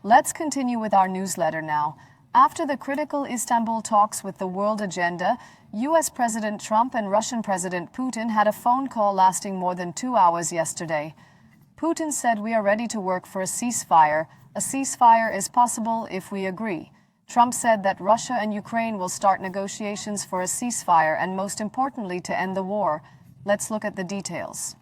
Let's continue with our newsletter now. After the critical Istanbul talks with the world agenda, U.S. President Trump and Russian President Putin had a phone call lasting more than 2 hours yesterday. Putin said we are ready to work for a ceasefire. A ceasefire is possible if we agree. Trump said that Russia and Ukraine will start negotiations for a ceasefire and, most importantly, to end the war. Let's look at the details.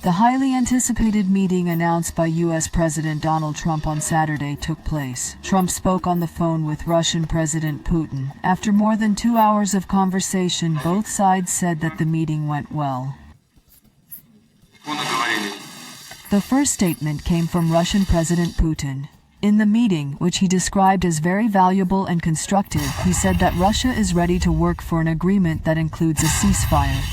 The highly anticipated meeting announced by U.S. President Donald Trump on Saturday took place. Trump spoke on the phone with Russian President Putin. After more than 2 hours of conversation, both sides said that the meeting went well. The first statement came from Russian President Putin. In the meeting, which he described as very valuable and constructive, he said that Russia is ready to work for an agreement that includes a ceasefire.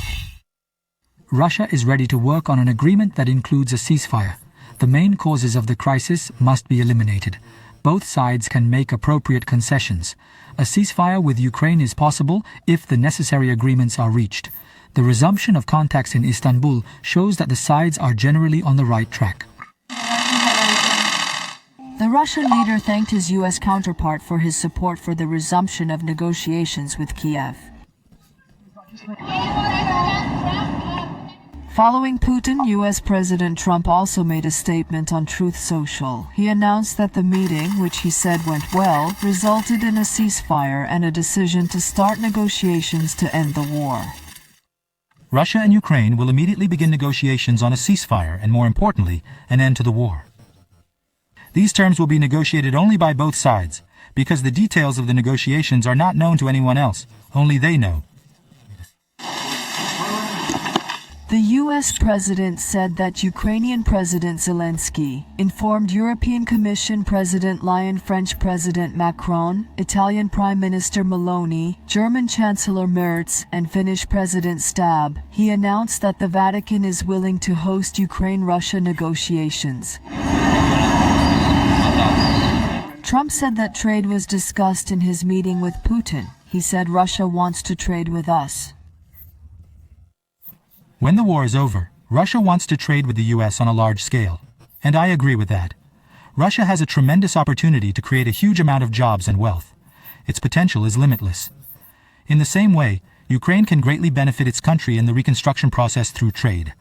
Russia is ready to work on an agreement that includes a ceasefire. The main causes of the crisis must be eliminated. Both sides can make appropriate concessions. A ceasefire with Ukraine is possible if the necessary agreements are reached. The resumption of contacts in Istanbul shows that the sides are generally on the right track. The Russian leader thanked his U.S. counterpart for his support for the resumption of negotiations with Kiev. Following Putin, U.S. President Trump also made a statement on Truth Social. He announced that the meeting, which he said went well, resulted in a ceasefire and a decision to start negotiations to end the war. Russia and Ukraine will immediately begin negotiations on a ceasefire and, more importantly, an end to the war. These terms will be negotiated only by both sides, because the details of the negotiations are not known to anyone else. Only they know. The U.S. President said that Ukrainian President Zelensky informed European Commission President Lyon, French President Macron, Italian Prime Minister Meloni, German Chancellor Merz, and Finnish President Stab. He announced that the Vatican is willing to host Ukraine-Russia negotiations. Trump said that trade was discussed in his meeting with Putin. He said Russia wants to trade with us. When the war is over, Russia wants to trade with the U.S. on a large scale. And I agree with that. Russia has a tremendous opportunity to create a huge amount of jobs and wealth. Its potential is limitless. In the same way, Ukraine can greatly benefit its country in the reconstruction process through trade.